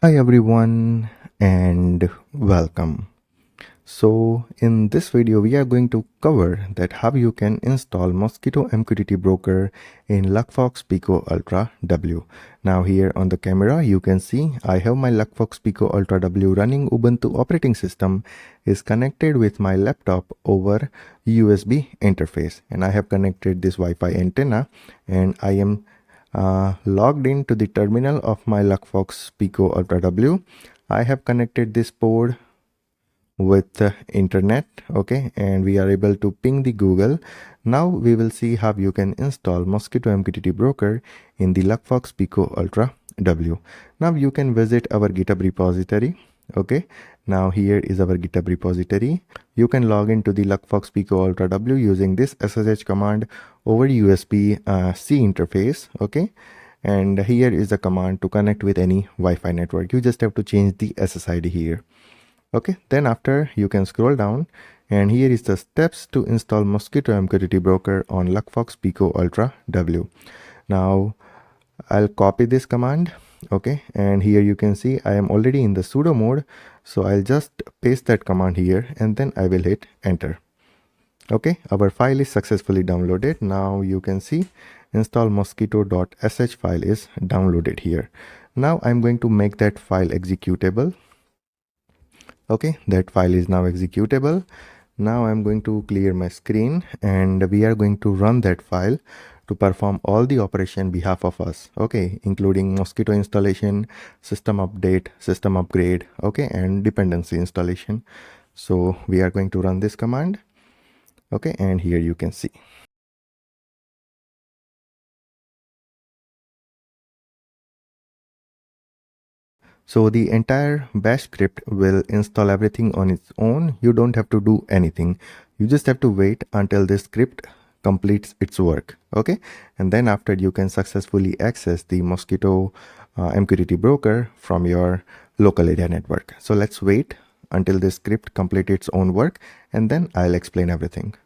Hi everyone and welcome. So in this video we are going to cover that how you can install Mosquitto MQTT broker in Luckfox Pico Ultra W. Now here on the camera you can see I have my Luckfox Pico Ultra W running Ubuntu operating system is connected with my laptop over USB interface, and I have connected this Wi-Fi antenna and I am logged into the terminal of my Luckfox Pico Ultra W. I have connected this board with the internet, okay, and we are able to ping the Google. Now we will see how you can install Mosquitto MQTT broker in the Luckfox Pico Ultra W. Now you can visit our GitHub repository. Okay, now here is our GitHub repository. You can log into the Luckfox Pico Ultra W using this SSH command over USB C interface. Okay, and here is the command to connect with any Wi-Fi network. You just have to change the SSID here. Okay, then after you can scroll down, and here is the steps to install Mosquitto MQTT broker on Luckfox Pico Ultra W. Now I'll copy this command. Okay, and here you can see I am already in the sudo mode, so I'll just paste that command here and then I will hit enter. Okay, our file is successfully downloaded. Now you can see install mosquitto.sh file is downloaded here. Now I'm going to make that file executable. Okay, that file is now executable. Now I'm going to clear my screen and we are going to run that file to perform all the operation behalf of us, okay, including Mosquitto installation, system update, system upgrade, okay, and dependency installation. So we are going to run this command. Okay, and here you can see. So the entire bash script will install everything on its own. You don't have to do anything. You just have to wait until this script completes its work. Okay, and then after you can successfully access the Mosquitto MQTT broker from your local area network. So let's wait until this script completes its own work and then I'll explain everything.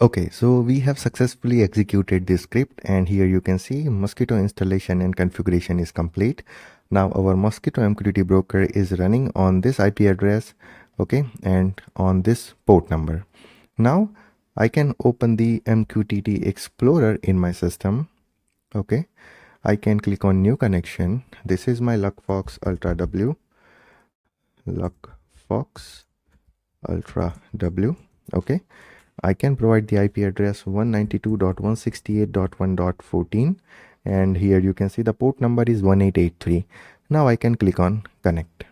Okay, so we have successfully executed this script and here you can see Mosquitto installation and configuration is complete. Now our Mosquitto MQTT broker is running on this IP address, okay, and on this port number. Now I can open the MQTT Explorer in my system. Okay, I can click on new connection. This is my Luckfox Ultra W. Luckfox Ultra W. Okay, I can provide the IP address 192.168.1.14 and here you can see the port number is 1883. Now I can click on connect.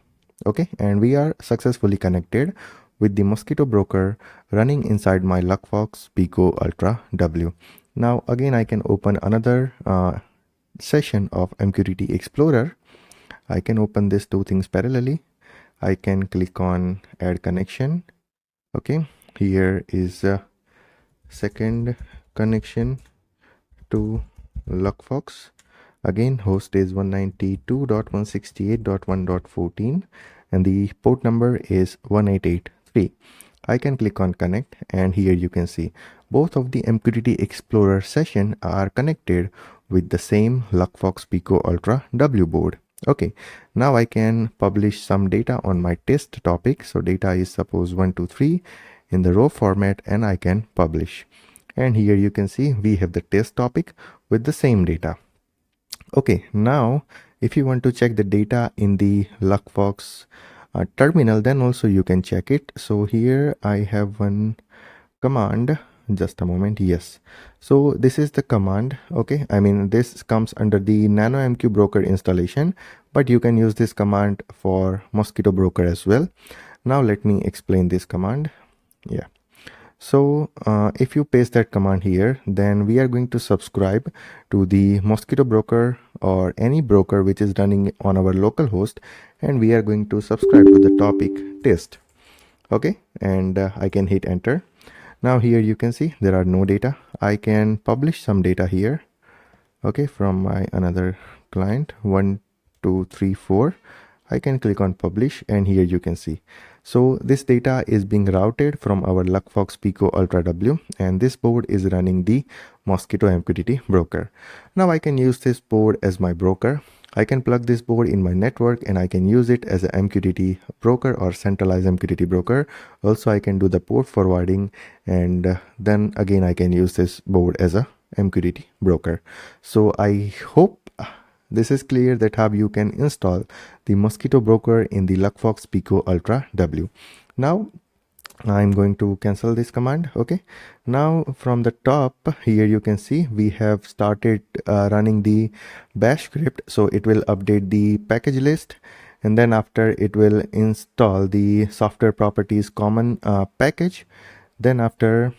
Okay, and we are successfully connected with the Mosquitto broker running inside my Luckfox Pico Ultra W. Now again I can open another session of MQTT Explorer. I can open these two things parallelly. I can click on add connection. Okay, here is a second connection to Luckfox. Again, host is 192.168.1.14 and the port number is 1883. I can click on connect and here you can see both of the MQTT Explorer session are connected with the same Luckfox Pico Ultra W board. Okay, now I can publish some data on my test topic. So data is suppose 123 in the raw format and I can publish. And here you can see we have the test topic with the same data. Okay, now if you want to check the data in the Luckfox terminal, then also you can check it. So here I have one command, just a moment. Yes, so this is the command. Okay, I mean this comes under the NanoMQ broker installation, but you can use this command for Mosquitto broker as well. Now let me explain this command. Yeah, so if you paste that command here, then we are going to subscribe to the Mosquitto broker or any broker which is running on our local host, and we are going to subscribe to the topic test. Okay, and I can hit enter. Now here you can see there are no data. I can publish some data here. okay, from my another client 1234. I can click on publish, and here you can see. So this data is being routed from our Luckfox Pico Ultra W, and this board is running the Mosquitto MQTT broker. Now I can use this board as my broker. I can plug this board in my network and I can use it as a MQTT broker or centralized MQTT broker. Also, I can do the port forwarding, and then again I can use this board as a MQTT broker. So I hope this is clear that how you can install the Mosquitto broker in the Luckfox Pico Ultra W. Now I'm going to cancel this command. Okay, now from the top here you can see we have started running the bash script, so it will update the package list, and then after it will install the software properties common package. Then after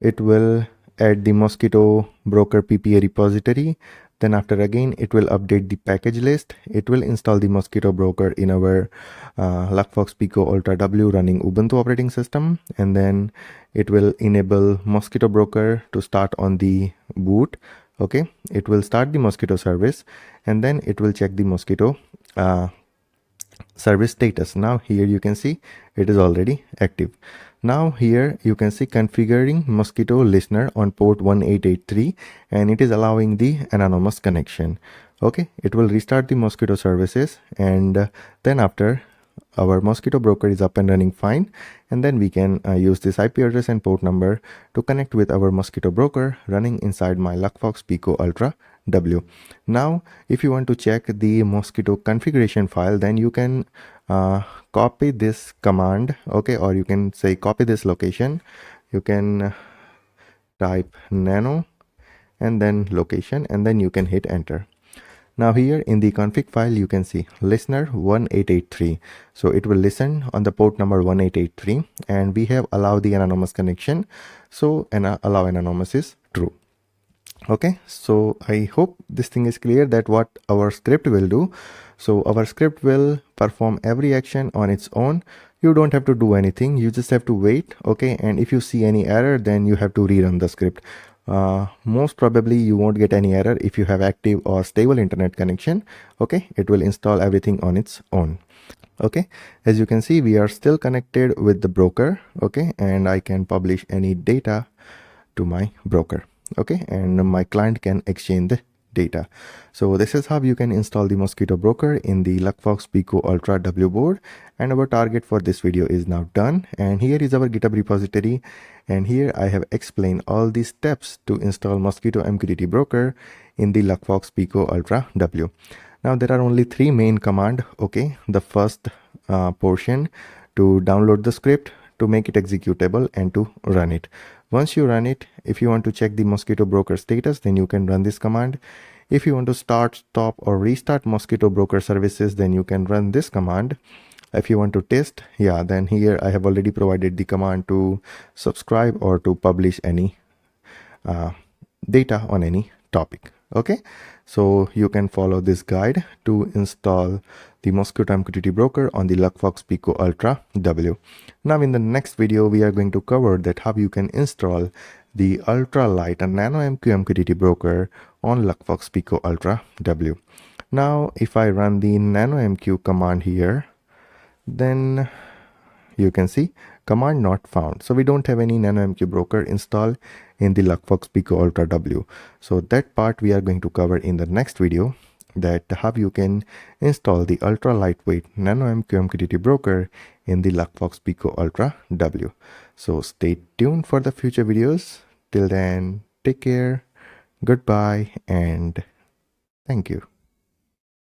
it will add the Mosquitto broker PPA repository. Then after again it will update the package list. It will install the Mosquitto broker in our Luckfox Pico Ultra W running Ubuntu operating system, and then it will enable Mosquitto broker to start on the boot. Okay, it will start the Mosquitto service, and then it will check the Mosquitto service status. Now here you can see it is already active. Now here you can see configuring Mosquitto listener on port 1883, and it is allowing the anonymous connection. Okay, it will restart the Mosquitto services, and then after our Mosquitto broker is up and running fine, and then we can use this IP address and port number to connect with our Mosquitto broker running inside my Luckfox Pico Ultra W. Now if you want to check the Mosquitto configuration file, then you can copy this command, okay, or you can say copy this location. You can type nano and then location, and then you can hit enter. Now here in the config file you can see listener 1883, so it will listen on the port number 1883, and we have allowed the anonymous connection, so allow anonymous is true. Okay, so I hope this thing is clear that what our script will do. So our script will perform every action on its own. You don't have to do anything, you just have to wait. Okay, and if you see any error, then you have to rerun the script. Most probably you won't get any error if you have active or stable internet connection. Okay, it will install everything on its own. Okay, as you can see we are still connected with the broker. Okay, and I can publish any data to my broker. Okay, and my client can exchange the data. So this is how you can install the Mosquitto broker in the Luckfox Pico Ultra W board, and our target for this video is now done. And here is our GitHub repository, and here I have explained all the steps to install Mosquitto MQTT broker in the Luckfox Pico Ultra W. Now there are only three main commands. Okay, the first portion to download the script, to make it executable, and to run it. Once you run it, if you want to check the Mosquitto broker status, then you can run this command. If you want to start, stop, or restart Mosquitto broker services, then you can run this command. If you want to test, yeah, then here I have already provided the command to subscribe or to publish any data on any topic. Okay, so you can follow this guide to install the Mosquitto MQTT broker on the Luckfox Pico Ultra W. Now in the next video we are going to cover that how you can install the ultra light and nano MQTT broker on Luckfox Pico Ultra W. Now if I run the nano MQ command here, then you can see command not found. So we don't have any nano MQ broker installed in the Luckfox Pico Ultra W. So that part we are going to cover in the next video, that how you can install the ultra lightweight nano MQTT broker in the Luckfox Pico Ultra W. So stay tuned for the future videos. Till then, take care, goodbye, and thank you.